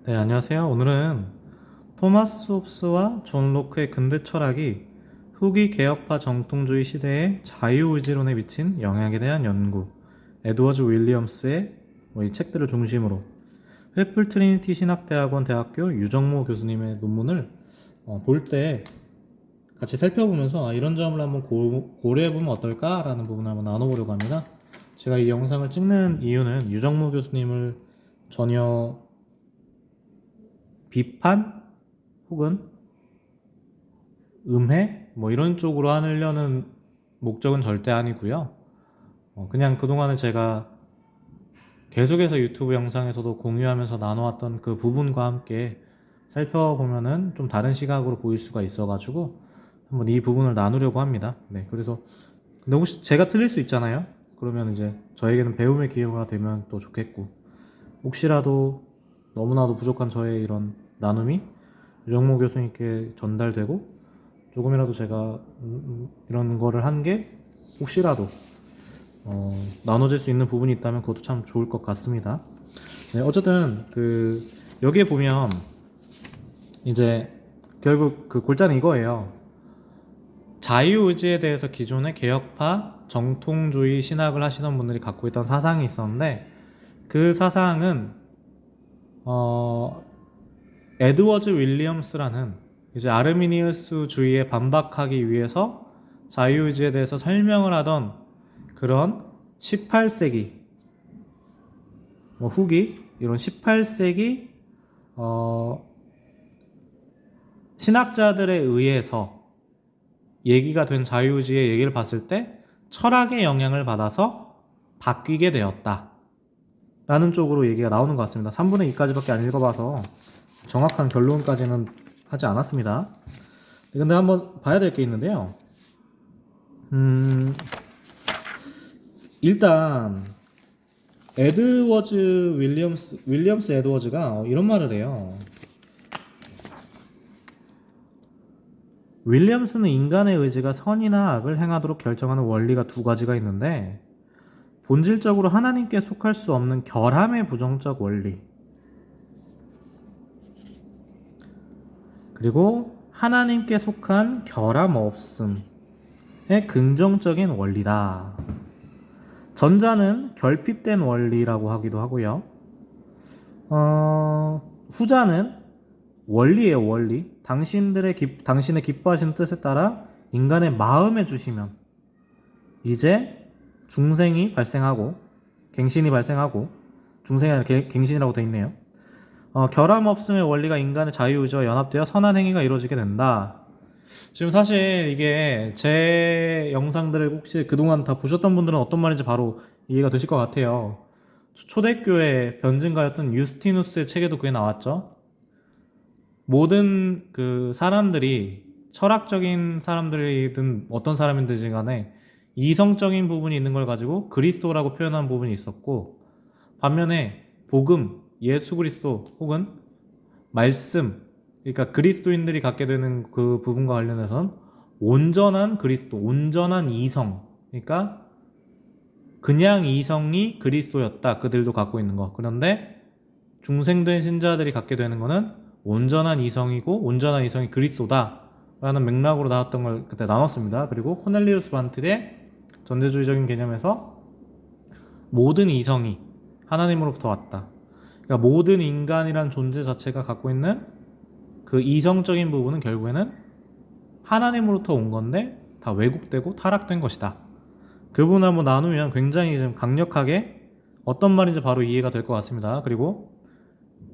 네, 안녕하세요. 오늘은 토마스 홉스와 존 로크의 근대 철학이 후기 개혁파 정통주의 시대의 자유의지론에 미친 영향에 대한 연구, 에드워즈 윌리엄스의 이 책들을 중심으로 횃불 트리니티 신학대학원 대학교 유정모 교수님의 논문을 볼 때 같이 살펴보면서 이런 점을 한번 고려해보면 어떨까라는 부분을 한번 나눠보려고 합니다. 제가 이 영상을 찍는 이유는 유정모 교수님을 전혀 비판 혹은 음해 이런 쪽으로 하려는 목적은 절대 아니고요. 그냥 그동안에 제가 계속해서 유튜브 영상에서도 공유하면서 나눠왔던 그 부분과 함께 살펴보면은 좀 다른 시각으로 보일 수가 있어가지고 한번 이 부분을 나누려고 합니다. 네, 그래서 근데 혹시 제가 틀릴 수 있잖아요. 그러면 이제 저에게는 배움의 기회가 되면 또 좋겠고, 혹시라도 너무나도 부족한 저의 이런 나눔이 유정모 교수님께 전달되고 조금이라도 제가 이런 거를 한 게 혹시라도 나눠질 수 있는 부분이 있다면 그것도 참 좋을 것 같습니다. 네, 어쨌든 여기에 보면 이제 결국 그 골자는 이거예요. 자유의지에 대해서 기존의 개혁파 정통주의 신학을 하시던 분들이 갖고 있던 사상이 있었는데, 그 사상은 에드워즈 윌리엄스라는 이제 아르미니우스주의에 반박하기 위해서 자유의지에 대해서 설명을 하던 그런 18세기 후기 이런 18세기 신학자들에 의해서 얘기가 된 자유의지의 얘기를 봤을 때 철학의 영향을 받아서 바뀌게 되었다 라는 쪽으로 얘기가 나오는 것 같습니다. 3분의 2까지밖에 안 읽어봐서 정확한 결론까지는 하지 않았습니다. 근데 한번 봐야 될 게 있는데요. 일단 에드워즈 윌리엄스 에드워즈가 이런 말을 해요. 윌리엄스는 인간의 의지가 선이나 악을 행하도록 결정하는 원리가 두 가지가 있는데, 본질적으로 하나님께 속할 수 없는 결함의 부정적 원리, 그리고 하나님께 속한 결함 없음의 긍정적인 원리다. 전자는 결핍된 원리라고 하기도 하고요. 후자는 원리예요, 원리. 당신의 기뻐하시는 뜻에 따라 인간의 마음에 주시면 이제 중생이 발생하고 갱신이 발생하고, 중생이 아니라 갱신이라고 되어 있네요. 결함 없음의 원리가 인간의 자유의지와 연합되어 선한 행위가 이루어지게 된다. 지금 사실 이게 제 영상들을 혹시 그동안 다 보셨던 분들은 어떤 말인지 바로 이해가 되실 것 같아요. 초대교회 변증가였던 유스티누스의 책에도 그게 나왔죠. 모든 그 사람들이, 철학적인 사람들이든 어떤 사람이든지 간에 이성적인 부분이 있는 걸 가지고 그리스도라고 표현한 부분이 있었고, 반면에 복음, 예수 그리스도 혹은 말씀, 그러니까 그리스도인들이 갖게 되는 그 부분과 관련해서는 온전한 그리스도, 온전한 이성, 그러니까 그냥 이성이 그리스도였다, 그들도 갖고 있는 거. 그런데 중생된 신자들이 갖게 되는 거는 온전한 이성이고 온전한 이성이 그리스도다 라는 맥락으로 나왔던 걸 그때 나눴습니다. 그리고 코넬리우스 반틀의 전제주의적인 개념에서 모든 이성이 하나님으로부터 왔다, 그러니까 모든 인간이란 존재 자체가 갖고 있는 그 이성적인 부분은 결국에는 하나님으로부터 온 건데 다 왜곡되고 타락된 것이다. 그 부분을 한번 나누면 굉장히 좀 강력하게 어떤 말인지 바로 이해가 될 것 같습니다. 그리고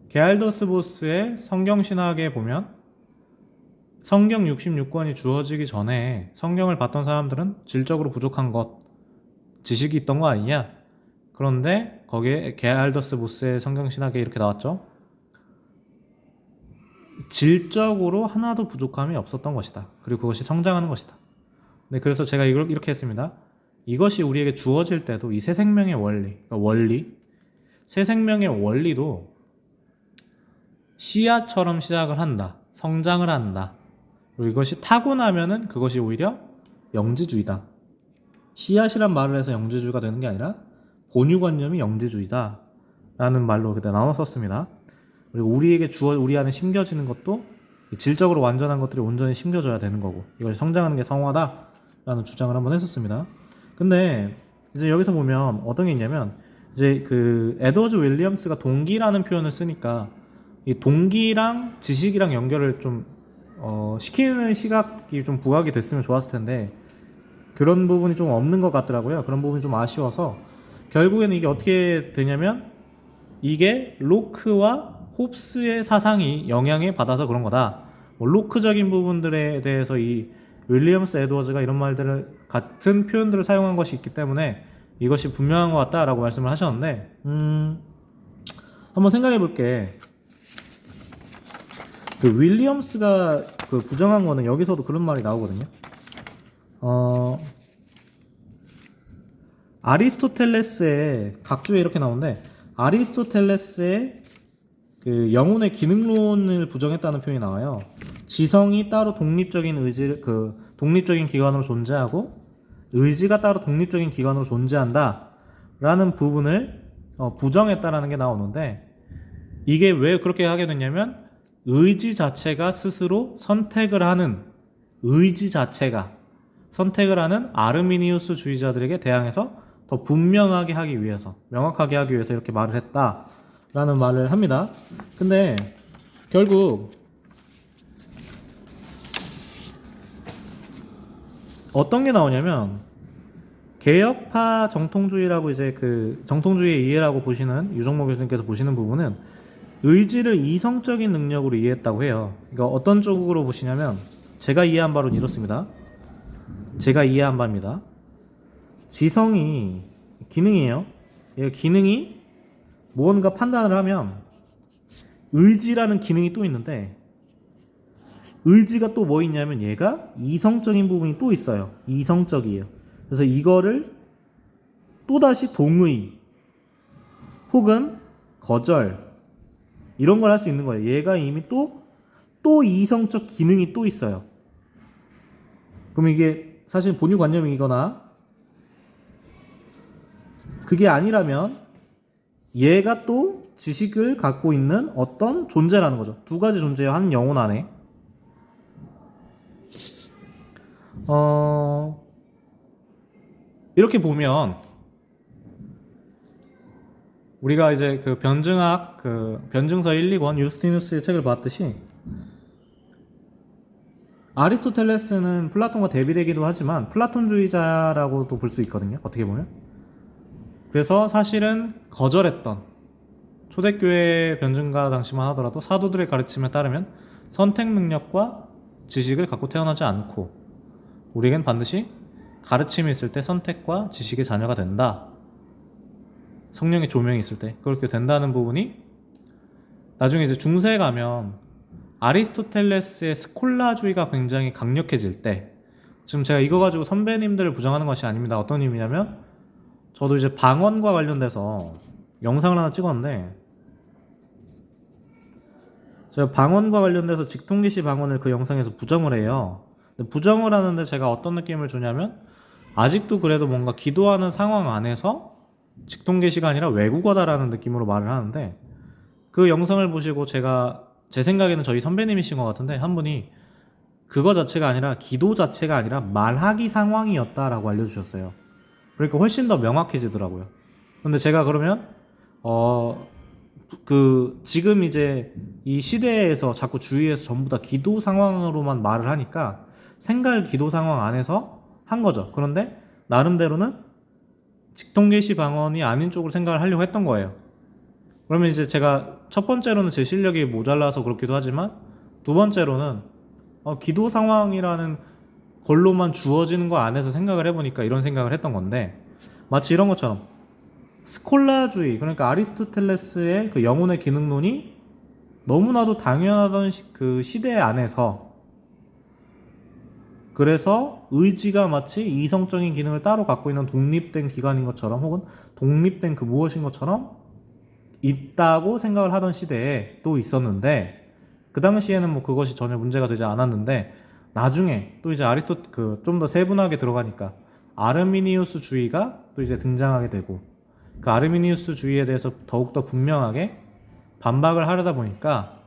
게알더스 보스의 성경신학에 보면 성경 66권이 주어지기 전에 성경을 봤던 사람들은 질적으로 부족한 것, 지식이 있던 거 아니냐? 그런데 거기에 게알더스 보스의 성경신학에 이렇게 나왔죠. 질적으로 하나도 부족함이 없었던 것이다. 그리고 그것이 성장하는 것이다. 네, 그래서 제가 이걸 이렇게 했습니다. 이것이 우리에게 주어질 때도 이 새 생명의 원리, 그러니까 새 생명의 원리도 씨앗처럼 시작을 한다. 성장을 한다. 그리고 이것이 타고나면은 그것이 오히려 영지주의다. 씨앗이란 말을 해서 영지주의가 되는 게 아니라 본유관념이 영지주의다 라는 말로 그때 나눠 썼습니다. 그리고 우리에게 우리 안에 심겨지는 것도 질적으로 완전한 것들이 온전히 심겨져야 되는 거고, 이걸 성장하는 게 성화다라는 주장을 한번 했었습니다. 근데 이제 여기서 보면 어떤 게 있냐면, 이제 그 에드워즈 윌리엄스가 동기라는 표현을 쓰니까 이 동기랑 지식이랑 연결을 좀 시키는 시각이 좀 부각이 됐으면 좋았을 텐데, 그런 부분이 좀 없는 것 같더라고요. 그런 부분이 좀 아쉬워서 결국에는 이게 어떻게 되냐면, 이게 로크와 홉스의 사상이 영향을 받아서 그런 거다. 뭐 로크적인 부분들에 대해서 이 윌리엄스 에드워즈가 이런 말들을, 같은 표현들을 사용한 것이 있기 때문에 이것이 분명한 것 같다라고 말씀을 하셨는데, 한번 생각해 볼게. 그 윌리엄스가 그 부정한 거는 여기서도 그런 말이 나오거든요. 아리스토텔레스의 각주에 이렇게 나오는데, 아리스토텔레스의 그 영혼의 기능론을 부정했다는 표현이 나와요. 지성이 따로 독립적인 독립적인 기관으로 존재하고 의지가 따로 독립적인 기관으로 존재한다라는 부분을 부정했다라는 게 나오는데, 이게 왜 그렇게 하게 됐냐면, 의지 자체가 스스로 선택을 하는 아르미니우스 주의자들에게 대항해서 더 분명하게 하기 위해서, 명확하게 하기 위해서 이렇게 말을 했다라는 말을 합니다. 근데 결국 어떤 게 나오냐면, 개혁파 정통주의라고, 이제 그 정통주의의 이해라고 보시는 유정모 교수님께서 보시는 부분은 의지를 이성적인 능력으로 이해했다고 해요. 그러니까 어떤 쪽으로 보시냐면, 제가 이해한 바로는 이렇습니다. 제가 이해한 바입니다. 지성이 기능이에요. 이 기능이 무언가 판단을 하면 의지라는 기능이 또 있는데, 의지가 또 뭐 있냐면 얘가 이성적인 부분이 또 있어요. 이성적이에요. 그래서 이거를 또다시 동의 혹은 거절, 이런 걸 할 수 있는 거예요. 얘가 이미 또 이성적 기능이 또 있어요. 그럼 이게 사실 본유관념이거나 그게 아니라면 얘가 또 지식을 갖고 있는 어떤 존재라는 거죠. 두 가지 존재예요, 한 영혼 안에. 이렇게 보면 우리가 이제 그 변증학, 그 변증서 1, 2권 유스티누스의 책을 봤듯이, 아리스토텔레스는 플라톤과 대비되기도 하지만 플라톤주의자라고도 볼 수 있거든요, 어떻게 보면. 그래서 사실은 거절했던, 초대교회 변증가 당시만 하더라도 사도들의 가르침에 따르면 선택 능력과 지식을 갖고 태어나지 않고 우리에겐 반드시 가르침이 있을 때 선택과 지식의 자녀가 된다, 성령의 조명이 있을 때 그렇게 된다는 부분이, 나중에 이제 중세에 가면 아리스토텔레스의 스콜라주의가 굉장히 강력해질 때, 지금 제가 이거 가지고 선배님들을 부정하는 것이 아닙니다. 어떤 의미냐면, 저도 이제 방언과 관련돼서 영상을 하나 찍었는데, 제가 방언과 관련돼서 직통기시 방언을 그 영상에서 부정을 해요. 근데 부정을 하는데 제가 어떤 느낌을 주냐면, 아직도 그래도 뭔가 기도하는 상황 안에서 직통계시가 아니라 외국어다라는 느낌으로 말을 하는데, 그 영상을 보시고 제 생각에는 저희 선배님이신 것 같은데, 한 분이 그거 자체가 아니라, 기도 자체가 아니라 말하기 상황이었다라고 알려주셨어요. 그러니까 훨씬 더 명확해지더라고요. 근데 제가 그러면 지금 이제 이 시대에서 자꾸 주위에서 전부 다 기도 상황으로만 말을 하니까 생갈 기도 상황 안에서 한 거죠. 그런데 나름대로는 직통계시 방언이 아닌 쪽으로 생각을 하려고 했던 거예요. 그러면 이제 제가 첫 번째로는 제 실력이 모자라서 그렇기도 하지만, 두 번째로는 기도 상황이라는 걸로만 주어지는 거 안에서 생각을 해보니까 이런 생각을 했던 건데, 마치 이런 것처럼 스콜라주의, 그러니까 아리스토텔레스의 그 영혼의 기능론이 너무나도 당연하던 그 시대 안에서, 그래서 의지가 마치 이성적인 기능을 따로 갖고 있는 독립된 기관인 것처럼, 혹은 독립된 그 무엇인 것처럼 있다고 생각을 하던 시대에 또 있었는데, 그 당시에는 뭐 그것이 전혀 문제가 되지 않았는데, 나중에 또 이제 좀 더 세분하게 들어가니까 아르미니우스 주의가 또 이제 등장하게 되고, 그 아르미니우스 주의에 대해서 더욱더 분명하게 반박을 하려다 보니까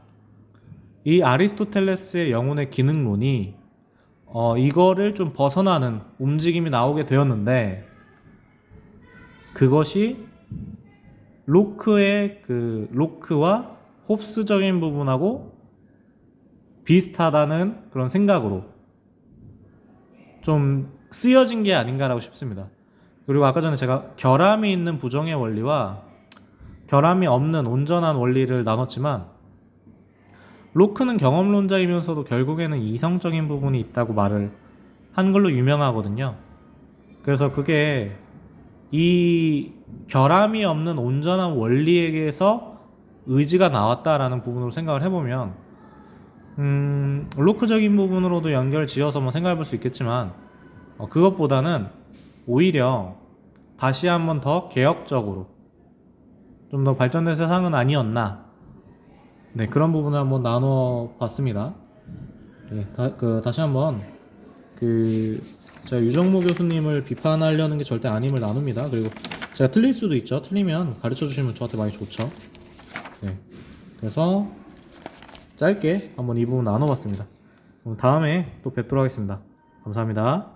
이 아리스토텔레스의 영혼의 기능론이 이거를 좀 벗어나는 움직임이 나오게 되었는데, 그것이 로크와 홉스적인 부분하고 비슷하다는 그런 생각으로 좀 쓰여진 게 아닌가라고 싶습니다. 그리고 아까 전에 제가 결함이 있는 부정의 원리와 결함이 없는 온전한 원리를 나눴지만, 로크는 경험론자이면서도 결국에는 이성적인 부분이 있다고 말을 한 걸로 유명하거든요. 그래서 그게 이 결함이 없는 온전한 원리에게서 의지가 나왔다라는 부분으로 생각을 해보면, 로크적인 부분으로도 연결 지어서 뭐 생각해 볼 수 있겠지만, 그것보다는 오히려 다시 한번 더 개혁적으로 좀 더 발전된 세상은 아니었나, 네, 그런 부분을 한번 나눠 봤습니다. 네, 다시 한번 제가 유정모 교수님을 비판하려는 게 절대 아님을 나눕니다. 그리고 제가 틀릴 수도 있죠. 틀리면 가르쳐 주시면 저한테 많이 좋죠. 네, 그래서 짧게 한번 이 부분 나눠봤습니다. 그럼 다음에 또 뵙도록 하겠습니다. 감사합니다.